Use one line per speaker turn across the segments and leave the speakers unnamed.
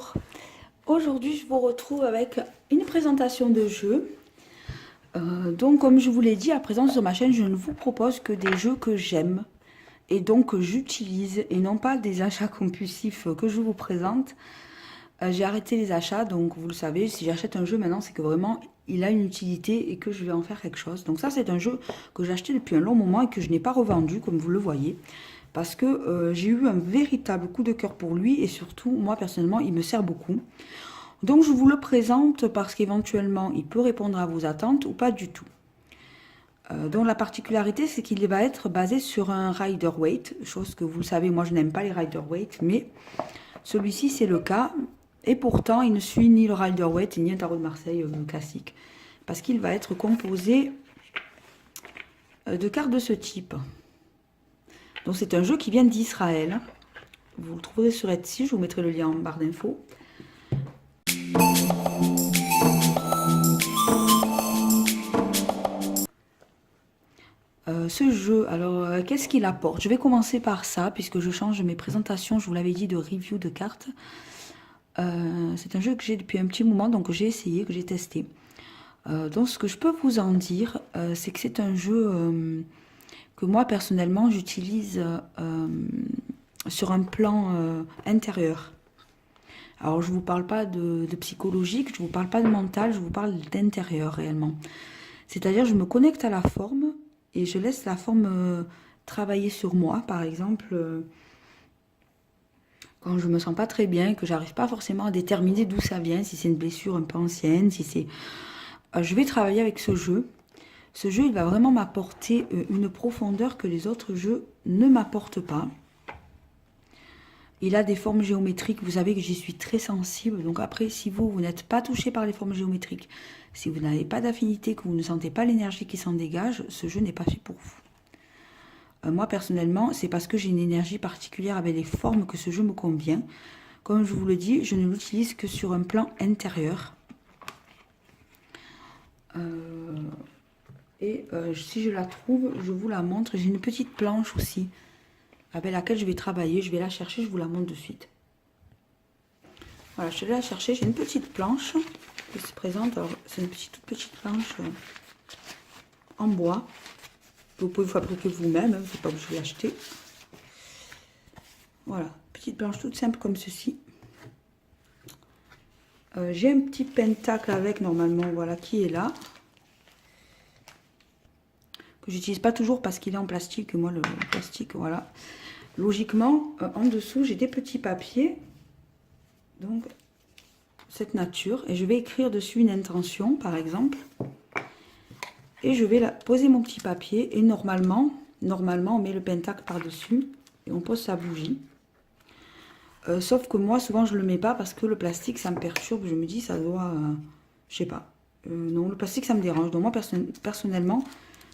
bonjour. Aujourd'hui, je vous retrouve avec une présentation de jeu. Donc, comme je vous l'ai dit, à présent sur ma chaîne, je ne vous propose que des jeux que j'aime et donc que j'utilise et non pas des achats compulsifs que je vous présente. J'ai arrêté les achats, donc vous le savez, si j'achète un jeu maintenant, c'est que vraiment il a une utilité et que je vais en faire quelque chose. Donc ça, c'est un jeu que j'ai acheté depuis un long moment et que je n'ai pas revendu, comme vous le voyez. Parce que j'ai eu un véritable coup de cœur pour lui et surtout, moi personnellement, il me sert beaucoup. Donc je vous le présente parce qu'éventuellement, il peut répondre à vos attentes ou pas du tout. Donc la particularité, c'est qu'il va être basé sur un rider weight, chose que vous le savez, moi je n'aime pas les rider weight, mais celui-ci c'est le cas. Et pourtant, il ne suit ni le rider weight ni un tarot de Marseille classique. Parce qu'il va être composé de cartes de ce type. Donc c'est un jeu qui vient d'Israël. Vous le trouverez sur Etsy, je vous mettrai le lien en barre d'infos. Ce jeu, alors qu'est-ce qu'il apporte? Je vais commencer par ça, puisque je change mes présentations, je vous l'avais dit, de review de cartes. C'est un jeu que j'ai depuis un petit moment, donc que j'ai essayé, que j'ai testé. Donc ce que je peux vous en dire, c'est que c'est un jeu que moi personnellement j'utilise sur un plan intérieur. Alors je ne vous parle pas de psychologique, je ne vous parle pas de mental, je vous parle d'intérieur réellement. C'est-à-dire je me connecte à la forme et je laisse la forme travailler sur moi, par exemple, quand je me sens pas très bien, que j'arrive pas forcément à déterminer d'où ça vient, si c'est une blessure un peu ancienne, si c'est... je vais travailler avec ce jeu. Ce jeu, il va vraiment m'apporter une profondeur que les autres jeux ne m'apportent pas. Il a des formes géométriques, vous savez que j'y suis très sensible. Donc après, si vous n'êtes pas touché par les formes géométriques, si vous n'avez pas d'affinité, que vous ne sentez pas l'énergie qui s'en dégage, ce jeu n'est pas fait pour vous. Moi, personnellement, c'est parce que j'ai une énergie particulière avec les formes que ce jeu me convient. Comme je vous le dis, je ne l'utilise que sur un plan intérieur. Si je la trouve, je vous la montre. J'ai une petite planche aussi avec laquelle je vais travailler. Je vais la chercher, je vous la montre de suite. Voilà, je vais la chercher. J'ai une petite planche qui se présente. Alors, c'est une toute petite planche en bois. Vous pouvez fabriquer vous-même, hein, c'est pas obligé de l'acheter. Voilà, petite planche toute simple comme ceci. J'ai un petit pentacle avec normalement, voilà, qui est là. Que j'utilise pas toujours parce qu'il est en plastique. Moi, le plastique, voilà. Logiquement, en dessous, j'ai des petits papiers. Donc, cette nature. Et je vais écrire dessus une intention, par exemple. Et je vais poser mon petit papier. Et normalement, on met le pentacle par-dessus. Et on pose sa bougie. Sauf que moi, souvent, je ne le mets pas parce que le plastique, ça me perturbe. Je me dis, ça doit... je sais pas. Non, le plastique, ça me dérange. Donc moi, personnellement,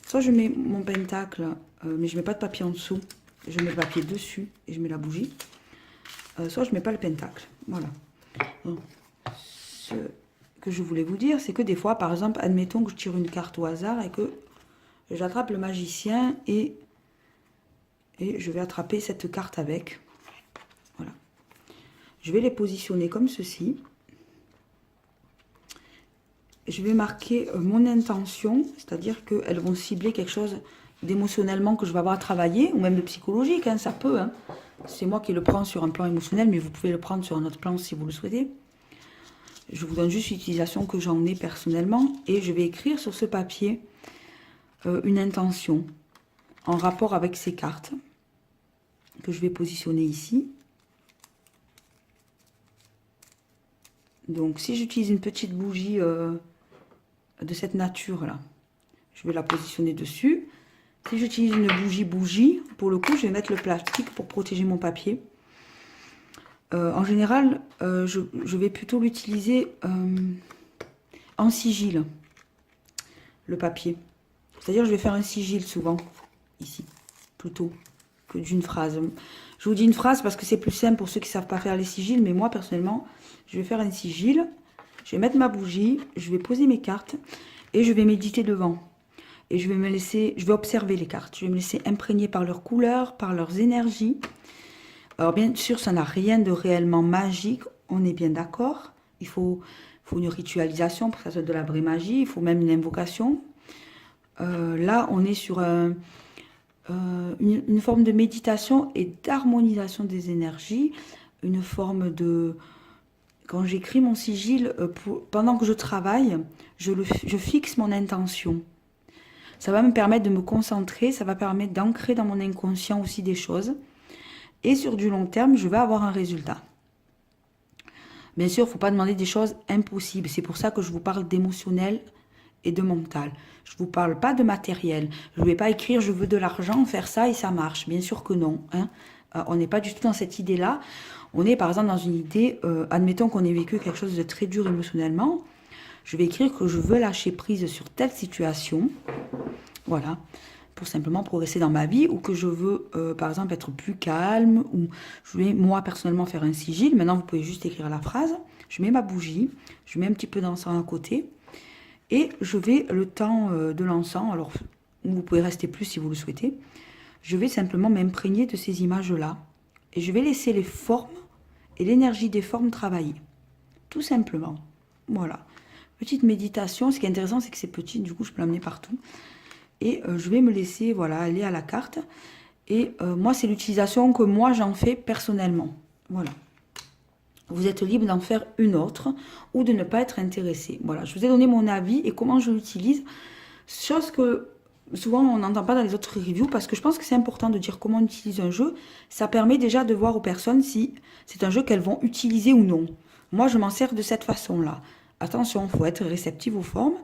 soit je mets mon pentacle, mais je ne mets pas de papier en dessous. Je mets le papier dessus et je mets la bougie. Soit je ne mets pas le pentacle. Voilà. Donc, ce que je voulais vous dire, c'est que des fois, par exemple, admettons que je tire une carte au hasard et que j'attrape le magicien et je vais attraper cette carte avec. Voilà. Je vais les positionner comme ceci. Je vais marquer mon intention, c'est-à-dire qu'elles vont cibler quelque chose d'émotionnellement que je vais avoir à travailler, ou même de psychologique, hein, ça peut. Hein. C'est moi qui le prends sur un plan émotionnel, mais vous pouvez le prendre sur un autre plan si vous le souhaitez. Je vous donne juste l'utilisation que j'en ai personnellement, et je vais écrire sur ce papier une intention en rapport avec ces cartes que je vais positionner ici. Donc si j'utilise une petite bougie de cette nature-là, je vais la positionner dessus. Si j'utilise une bougie, pour le coup, je vais mettre le plastique pour protéger mon papier. En général, je vais plutôt l'utiliser en sigil, le papier. C'est-à-dire, je vais faire un sigil souvent, ici, plutôt que d'une phrase. Je vous dis une phrase parce que c'est plus simple pour ceux qui ne savent pas faire les sigils, mais moi, personnellement, je vais faire un sigil. Je vais mettre ma bougie, je vais poser mes cartes et je vais méditer devant. Et je vais observer les cartes. Je vais me laisser imprégner par leurs couleurs, par leurs énergies. Alors bien sûr, ça n'a rien de réellement magique. On est bien d'accord. Faut une ritualisation pour que ça soit de la vraie magie. Il faut même une invocation. Là, on est sur une forme de méditation et d'harmonisation des énergies. Une forme de... Quand j'écris mon sigil, pendant que je travaille, je fixe mon intention. Ça va me permettre de me concentrer, ça va permettre d'ancrer dans mon inconscient aussi des choses. Et sur du long terme, je vais avoir un résultat. Bien sûr, il ne faut pas demander des choses impossibles. C'est pour ça que je vous parle d'émotionnel et de mental. Je ne vous parle pas de matériel. Je ne vais pas écrire je veux de l'argent, faire ça et ça marche. Bien sûr que non. Hein. On n'est pas du tout dans cette idée-là. On est par exemple dans une idée, admettons qu'on ait vécu quelque chose de très dur émotionnellement. Je vais écrire que je veux lâcher prise sur telle situation. Voilà. Pour simplement progresser dans ma vie, ou que je veux, par exemple, être plus calme, ou je vais, moi, personnellement, faire un sigil. Maintenant, vous pouvez juste écrire la phrase. Je mets ma bougie, je mets un petit peu d'encens à côté, et je vais, le temps de l'encens, alors, vous pouvez rester plus si vous le souhaitez, je vais simplement m'imprégner de ces images-là, et je vais laisser les formes et l'énergie des formes travailler. Tout simplement. Voilà. Petite méditation. Ce qui est intéressant, c'est que c'est petit, du coup, je peux l'amener partout. Et je vais me laisser voilà, aller à la carte. Et moi, c'est l'utilisation que moi, j'en fais personnellement. Voilà. Vous êtes libre d'en faire une autre ou de ne pas être intéressé. Voilà, je vous ai donné mon avis et comment je l'utilise. Chose que souvent, on n'entend pas dans les autres reviews parce que je pense que c'est important de dire comment on utilise un jeu. Ça permet déjà de voir aux personnes si c'est un jeu qu'elles vont utiliser ou non. Moi, je m'en sers de cette façon-là. Attention, il faut être réceptif aux formes.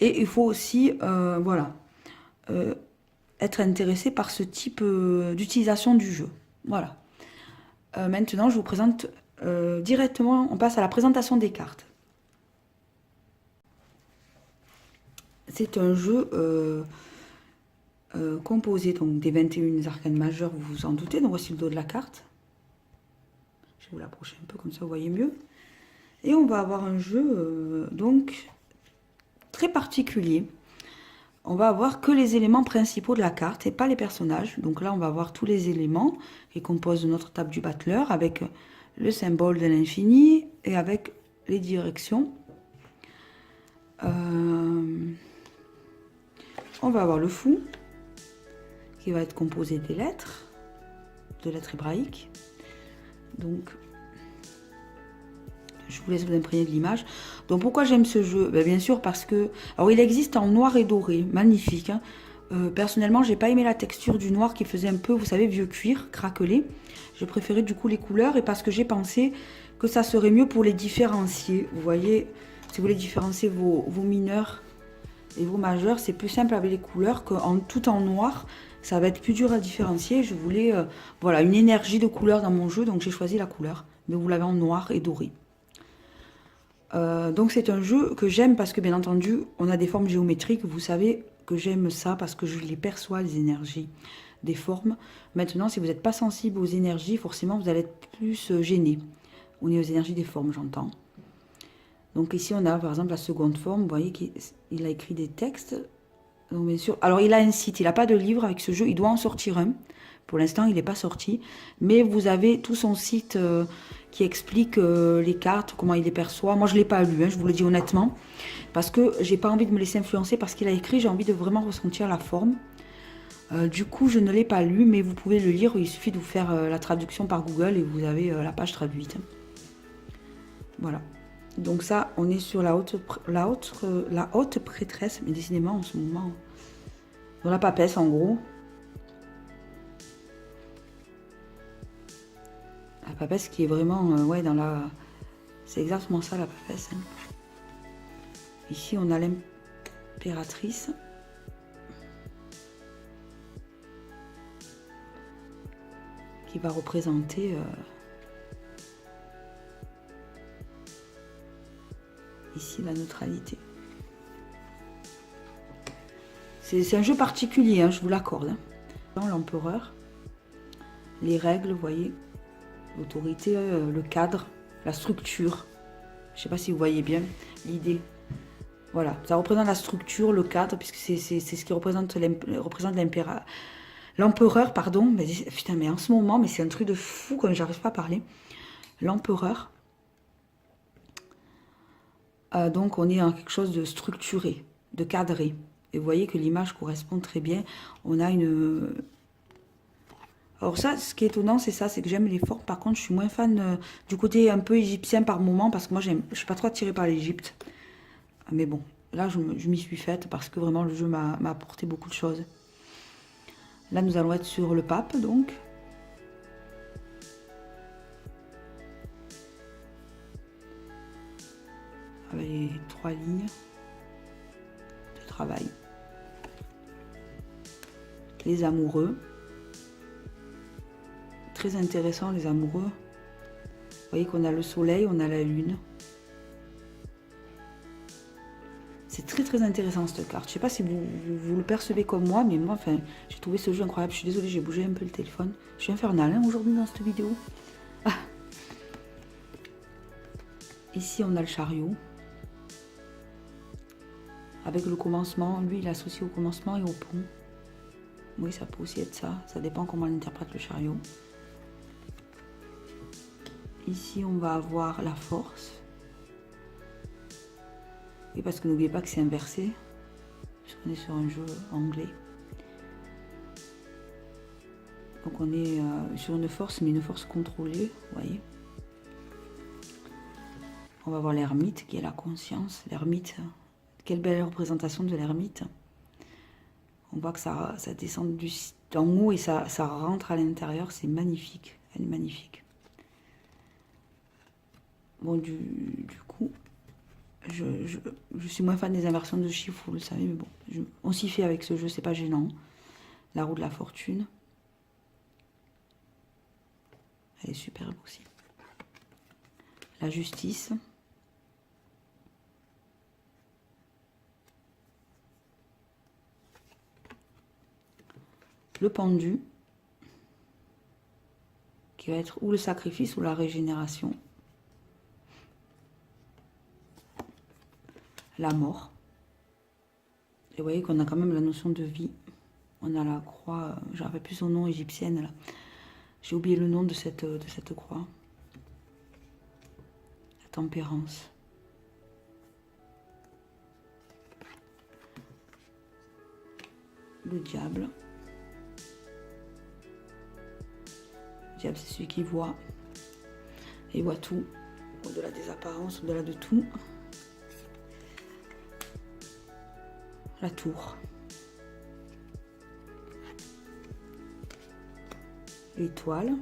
Et il faut aussi, voilà... être intéressé par ce type d'utilisation du jeu. Voilà. Maintenant, je vous présente directement, on passe à la présentation des cartes. C'est un jeu composé donc, des 21 arcanes majeures, vous vous en doutez. Donc voici le dos de la carte. Je vais vous l'approcher un peu, comme ça vous voyez mieux. Et on va avoir un jeu donc très particulier. On va avoir que les éléments principaux de la carte et pas les personnages. Donc là, on va avoir tous les éléments qui composent notre table du battleur avec le symbole de l'infini et avec les directions. On va avoir le fou qui va être composé des lettres, de lettres hébraïques. Donc, je vous laisse vous imprégner de l'image. Donc pourquoi j'aime ce jeu? Bien sûr parce que... Alors il existe en noir et doré, magnifique. Hein. Personnellement, j'ai pas aimé la texture du noir qui faisait un peu, vous savez, vieux cuir, craquelé. J'ai préféré du coup les couleurs et parce que j'ai pensé que ça serait mieux pour les différencier. Vous voyez, si vous voulez différencier vos mineurs et vos majeurs, c'est plus simple avec les couleurs qu'en tout en noir. Ça va être plus dur à différencier. Je voulais voilà, une énergie de couleur dans mon jeu, donc j'ai choisi la couleur. Mais vous l'avez en noir et doré. Donc c'est un jeu que j'aime parce que bien entendu on a des formes géométriques, vous savez que j'aime ça parce que je les perçois, les énergies des formes. Maintenant si vous n'êtes pas sensible aux énergies, forcément vous allez être plus gêné. On est aux énergies des formes, j'entends. Donc ici on a par exemple la seconde forme, vous voyez qu'il a écrit des textes. Donc bien sûr, alors il a un site, il n'a pas de livre avec ce jeu, il doit en sortir un. Pour l'instant, il n'est pas sorti. Mais vous avez tout son site qui explique les cartes, comment il les perçoit. Moi, je ne l'ai pas lu, hein, je vous le dis honnêtement. Parce que j'ai pas envie de me laisser influencer parce qu'il a écrit. J'ai envie de vraiment ressentir la forme. Du coup, je ne l'ai pas lu, mais vous pouvez le lire. Il suffit de vous faire la traduction par Google et vous avez la page traduite. Voilà. Donc ça, on est sur la haute prêtresse. Mais décidément, en ce moment, dans la papesse, en gros. La papesse qui est vraiment, ouais, dans la... C'est exactement ça, la papesse. Hein. Ici, on a l'impératrice. Qui va représenter... ici, la neutralité. C'est un jeu particulier, hein, je vous l'accorde. Hein. Dans l'empereur, les règles, vous voyez... L'autorité, le cadre, la structure. Je ne sais pas si vous voyez bien l'idée. Voilà, ça représente la structure, le cadre, puisque c'est ce qui représente l'empereur, pardon. Mais, putain, mais en ce moment, mais c'est un truc de fou, comme j'arrive pas à parler. L'empereur. Donc on est dans quelque chose de structuré, de cadré. Et vous voyez que l'image correspond très bien. On a une... Alors ça, ce qui est étonnant, c'est ça, c'est que j'aime les formes. Par contre, je suis moins fan du côté un peu égyptien par moment, parce que moi, je suis pas trop attirée par l'Égypte. Mais bon, là, je m'y suis faite, parce que vraiment, le jeu m'a apporté beaucoup de choses. Là, nous allons être sur le pape, donc. Avec les 3 lignes de travail. Les amoureux. Très intéressant, les amoureux. Vous voyez qu'on a le soleil, on a la lune. C'est très très intéressant cette carte. Je sais pas si vous le percevez comme moi, mais moi, enfin, j'ai trouvé ce jeu incroyable. Je suis désolée, j'ai bougé un peu le téléphone. Je suis infernale hein, aujourd'hui dans cette vidéo. Ah. Ici, on a le chariot. Avec le commencement, lui, il est associé au commencement et au pont. Oui, ça peut aussi être ça. Ça dépend comment on interprète le chariot. Ici, on va avoir la force. Et parce que n'oubliez pas que c'est inversé, puisqu'on est sur un jeu anglais. Donc on est sur une force, mais une force contrôlée, vous voyez. On va voir l'ermite, qui est la conscience. L'ermite, quelle belle représentation de l'ermite. On voit que ça descend d'en haut et ça rentre à l'intérieur, c'est magnifique. Elle est magnifique. Bon, du coup... Je suis moins fan des inversions de chiffres, vous le savez, mais bon, on s'y fait avec ce jeu, c'est pas gênant. La roue de la fortune. Elle est superbe aussi. La justice. Le pendu. Qui va être ou le sacrifice ou la régénération. La mort. Et vous voyez qu'on a quand même la notion de vie. On a la croix, je ne rappelle plus son nom, égyptienne. J'ai oublié le nom de cette croix. La tempérance. Le diable. Le diable, c'est celui qui voit. Et il voit tout. Au-delà des apparences, au-delà de tout. La tour. L'étoile.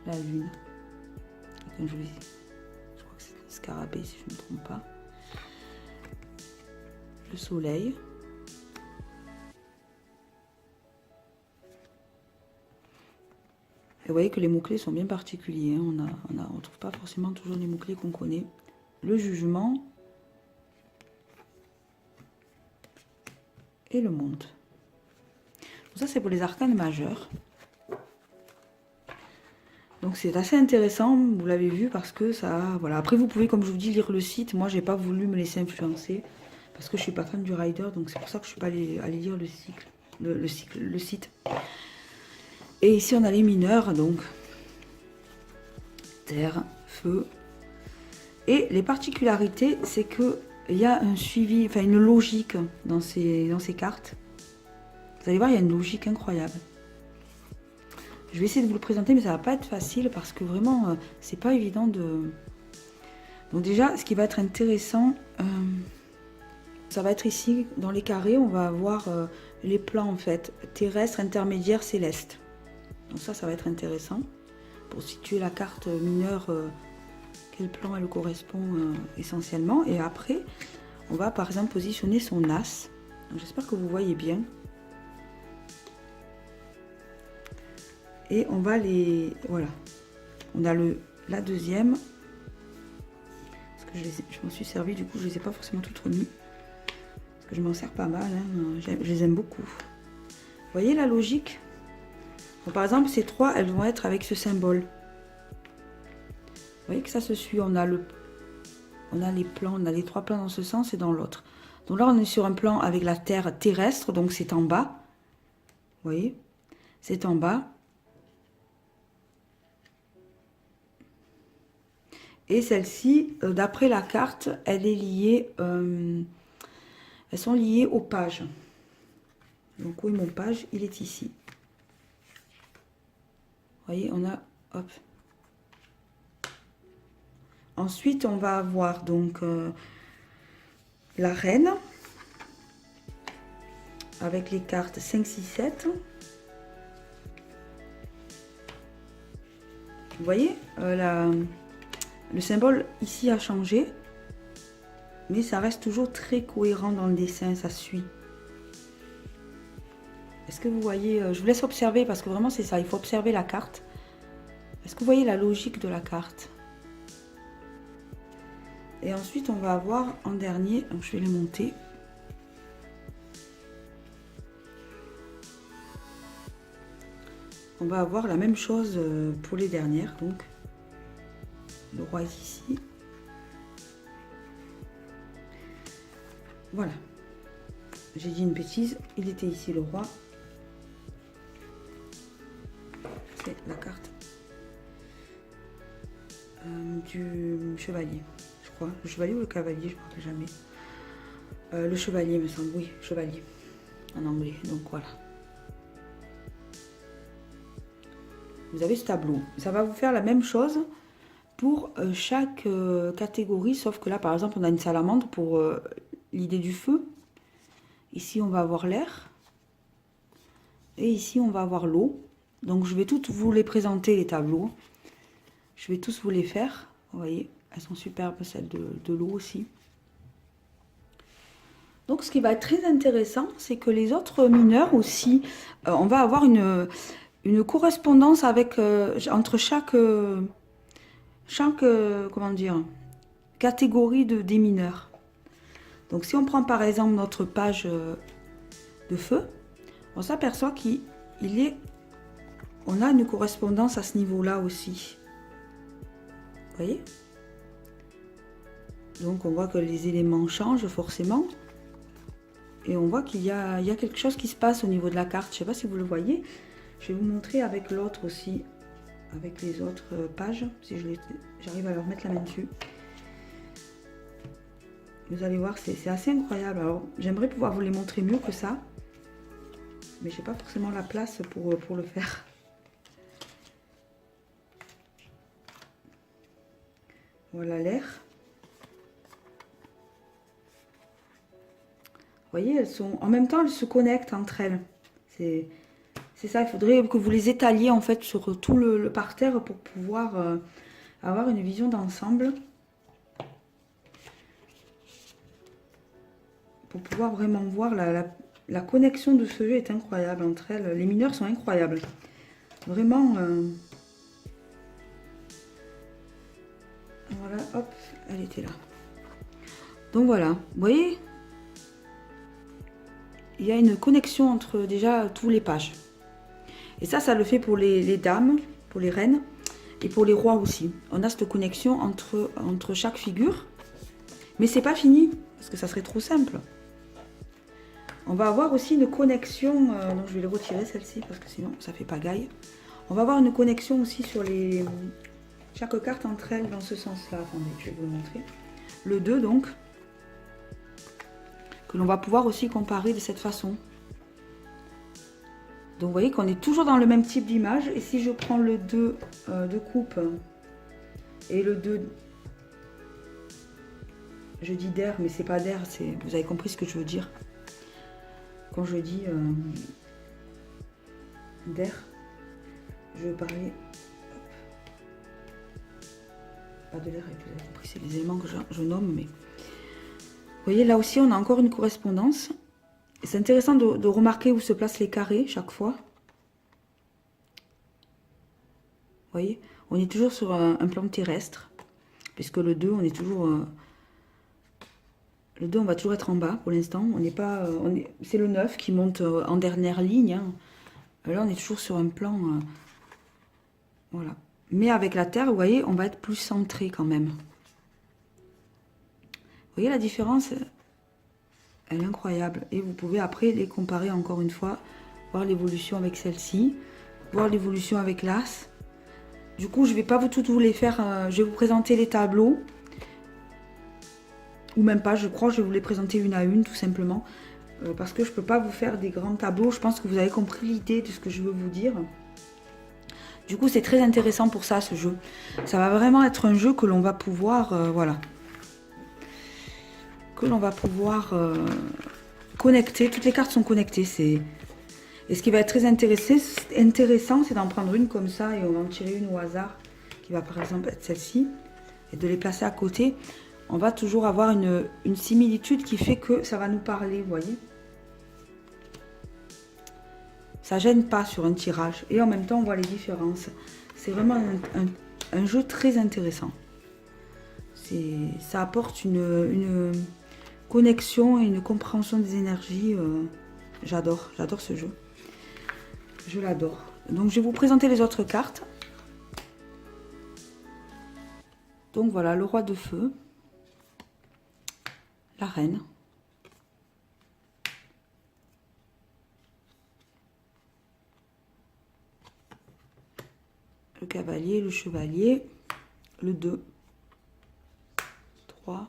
La lune. Comme je crois que c'est un scarabée si je ne me trompe pas. Le soleil. Et vous voyez que les mots-clés sont bien particuliers. Hein. On ne trouve pas forcément toujours les mots-clés qu'on connaît. Le jugement et le monde. Donc ça, c'est pour les arcanes majeurs. Donc c'est assez intéressant, vous l'avez vu, parce que ça... Voilà. Après, vous pouvez, comme je vous dis, lire le site. Moi, j'ai pas voulu me laisser influencer, parce que je suis pas fan du rider, donc c'est pour ça que je suis pas allée lire le site. Et ici, on a les mineurs, donc terre, feu. Et les particularités, c'est qu'il y a un suivi, enfin une logique dans ces cartes. Vous allez voir, il y a une logique incroyable. Je vais essayer de vous le présenter, mais ça va pas être facile parce que vraiment, c'est pas évident de... Donc déjà, ce qui va être intéressant, ça va être ici, dans les carrés, on va avoir les plans en fait, terrestre, intermédiaire, céleste. Donc ça va être intéressant pour situer la carte mineure, quel plan elle correspond essentiellement. Et après, on va par exemple positionner son as. J'espère que vous voyez bien. Et on va les... Voilà. On a la deuxième. Parce que je m'en suis servi, du coup, je ne les ai pas forcément toutes remises. Parce que je m'en sers pas mal. Hein. Je les aime beaucoup. Vous voyez la logique? Bon, par exemple, ces trois, elles vont être avec ce symbole. Vous voyez que ça se suit. On a les plans, on a les trois plans dans ce sens et dans l'autre. Donc là, on est sur un plan avec la Terre terrestre, donc c'est en bas. Vous voyez? C'est en bas. Et celle-ci, d'après la carte, elle est liée, elles sont liées aux pages. Donc où est mon page? Il est ici. Vous voyez, on a, hop. Ensuite, on va avoir donc la reine avec les cartes 5, 6, 7. Vous voyez, le symbole ici a changé, mais ça reste toujours très cohérent dans le dessin, ça suit. Est-ce que vous voyez, je vous laisse observer parce que vraiment c'est ça, il faut observer la carte. Est-ce que vous voyez la logique de la carte? Et ensuite on va avoir en dernier, donc je vais les monter. On va avoir la même chose pour les dernières, donc le roi est ici. Voilà. J'ai dit une bêtise, il était ici le roi. C'est la carte du chevalier, je crois. Le chevalier ou le cavalier, je ne me rappelle jamais. Le chevalier me semble, oui, chevalier en anglais, donc voilà. Vous avez ce tableau. Ça va vous faire la même chose pour chaque catégorie, sauf que là, par exemple, on a une salamandre pour l'idée du feu. Ici, on va avoir l'air. Et ici, on va avoir l'eau. Donc, je vais toutes vous les présenter, les tableaux. Je vais tous vous les faire. Vous voyez, elles sont superbes, celles de l'eau aussi. Donc, ce qui va être très intéressant, c'est que les autres mineurs aussi, on va avoir une correspondance avec entre chaque comment dire, catégorie des mineurs. Donc si on prend par exemple notre page de feu, on s'aperçoit on a une correspondance à ce niveau-là aussi. Vous voyez? Donc on voit que les éléments changent forcément. Et on voit qu'il y a quelque chose qui se passe au niveau de la carte. Je ne sais pas si vous le voyez. Je vais vous montrer avec l'autre aussi, avec les autres pages, si j'arrive à leur mettre la main dessus. Vous allez voir, c'est assez incroyable. Alors, j'aimerais pouvoir vous les montrer mieux que ça, mais j'ai pas forcément la place pour le faire. Voilà l'air. Vous voyez, elles sont en même temps, elles se connectent entre elles. C'est ça, il faudrait que vous les étaliez en fait sur tout le parterre pour pouvoir avoir une vision d'ensemble. Pour pouvoir vraiment voir la connexion de ce jeu est incroyable entre elles. Les mineurs sont incroyables. Vraiment. Voilà, hop, elle était là. Donc voilà, vous voyez, il y a une connexion entre déjà tous les pages. Et ça le fait pour les dames, pour les reines et pour les rois aussi. On a cette connexion entre chaque figure. Mais c'est pas fini, parce que ça serait trop simple. On va avoir aussi une connexion, donc je vais les retirer celle-ci parce que sinon ça fait pagaille. On va avoir une connexion aussi sur chaque carte entre elles dans ce sens-là. Attendez, je vais vous le montrer. Le 2 donc, que l'on va pouvoir aussi comparer de cette façon. Donc vous voyez qu'on est toujours dans le même type d'image. Et si je prends le 2 de coupe et le 2, je dis d'air, mais c'est pas d'air, vous avez compris ce que je veux dire. Quand je dis d'air, je veux parler pas de l'air, vous avez compris, c'est les éléments que je nomme, mais vous voyez là aussi on a encore une correspondance. C'est intéressant de remarquer où se placent les carrés chaque fois. Vous voyez, on est toujours sur un plan terrestre, puisque le 2, on est toujours... le 2, on va toujours être en bas pour l'instant. On n'est pas... c'est le 9 qui monte en dernière ligne. Hein. Là, on est toujours sur un plan... voilà. Mais avec la Terre, vous voyez, on va être plus centré quand même. Vous voyez la différence ? Elle est incroyable. Et vous pouvez après les comparer encore une fois, voir l'évolution avec celle-ci, voir l'évolution avec l'As. Du coup, je vais pas tout vous les faire. Je vais vous présenter les tableaux. Ou même pas, je crois que je vais vous les présenter une à une, tout simplement. Parce que je peux pas vous faire des grands tableaux. Je pense que vous avez compris l'idée de ce que je veux vous dire. Du coup, c'est très intéressant pour ça, ce jeu. Ça va vraiment être un jeu que l'on va pouvoir... voilà. Que l'on va pouvoir connecter. Toutes les cartes sont connectées. Et ce qui va être très intéressant, c'est d'en prendre une comme ça et on va en tirer une au hasard, qui va par exemple être celle-ci, et de les placer à côté. On va toujours avoir une similitude qui fait que ça va nous parler, vous voyez. Ça gêne pas sur un tirage. Et en même temps, on voit les différences. C'est vraiment un jeu très intéressant. Ça apporte une connexion et une compréhension des énergies. J'adore ce jeu. Je l'adore. Donc, je vais vous présenter les autres cartes. Donc, voilà, le roi de feu. La reine. Le cavalier, le chevalier, le 2, 3,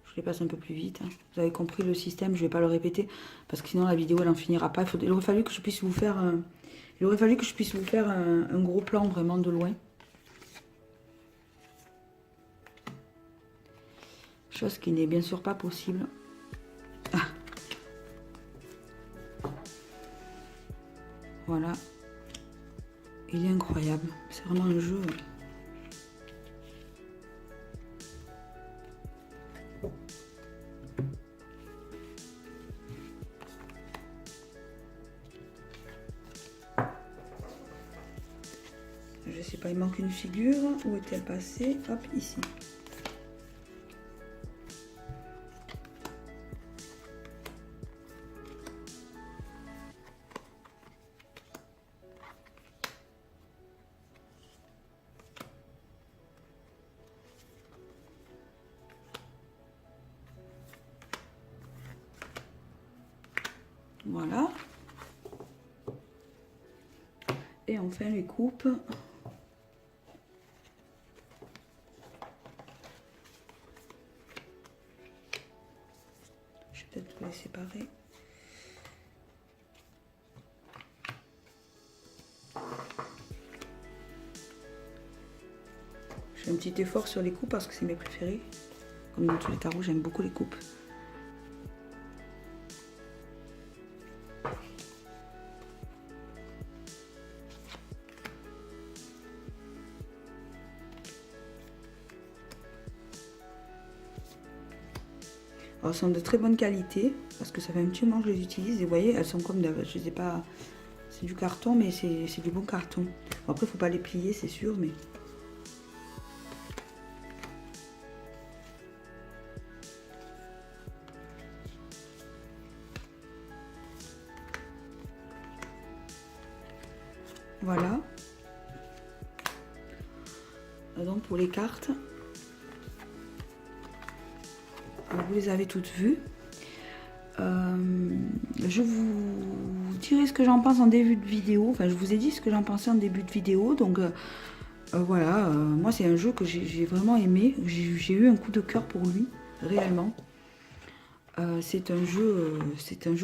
je les passe un peu plus vite. Hein. Vous avez compris le système, je ne vais pas le répéter parce que sinon la vidéo elle en finira pas. Il aurait fallu que je puisse vous faire un gros plan vraiment de loin. Chose qui n'est bien sûr pas possible. Ah. Voilà, il est incroyable, c'est vraiment un jeu. Je sais pas, il manque une figure, où est-elle passée? Hop, ici. Voilà. Et enfin les coupes. Je vais peut-être vous les séparer. Je fais un petit effort sur les coupes parce que c'est mes préférés. Comme dans tous les tarots, j'aime beaucoup les coupes. Alors, elles sont de très bonne qualité parce que ça fait un petit moment que je les utilise et vous voyez, elles sont comme je sais pas, c'est du carton mais c'est du bon carton. Bon, après, il faut pas les plier, c'est sûr, mais voilà. Donc pour les cartes, vous les avez toutes vues. Je vous dirai ce que j'en pense en début de vidéo. Enfin, je vous ai dit ce que j'en pensais en début de vidéo. Donc voilà, moi c'est un jeu que j'ai vraiment aimé. J'ai eu un coup de cœur pour lui, réellement. C'est un jeu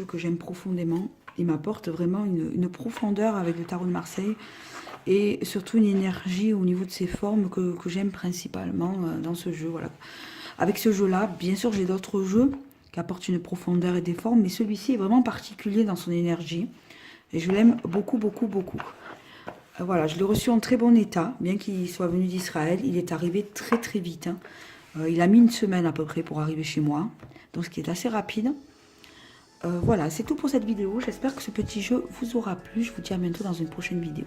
que j'aime profondément. Il m'apporte vraiment une profondeur avec le tarot de Marseille. Et surtout une énergie au niveau de ses formes que j'aime principalement dans ce jeu. Voilà. Avec ce jeu-là, bien sûr, j'ai d'autres jeux qui apportent une profondeur et des formes, mais celui-ci est vraiment particulier dans son énergie. Et je l'aime beaucoup, beaucoup, beaucoup. Voilà, je l'ai reçu en très bon état, bien qu'il soit venu d'Israël. Il est arrivé très, très vite. Hein. Il a mis une semaine à peu près pour arriver chez moi, donc ce qui est assez rapide. Voilà, c'est tout pour cette vidéo. J'espère que ce petit jeu vous aura plu. Je vous dis à bientôt dans une prochaine vidéo.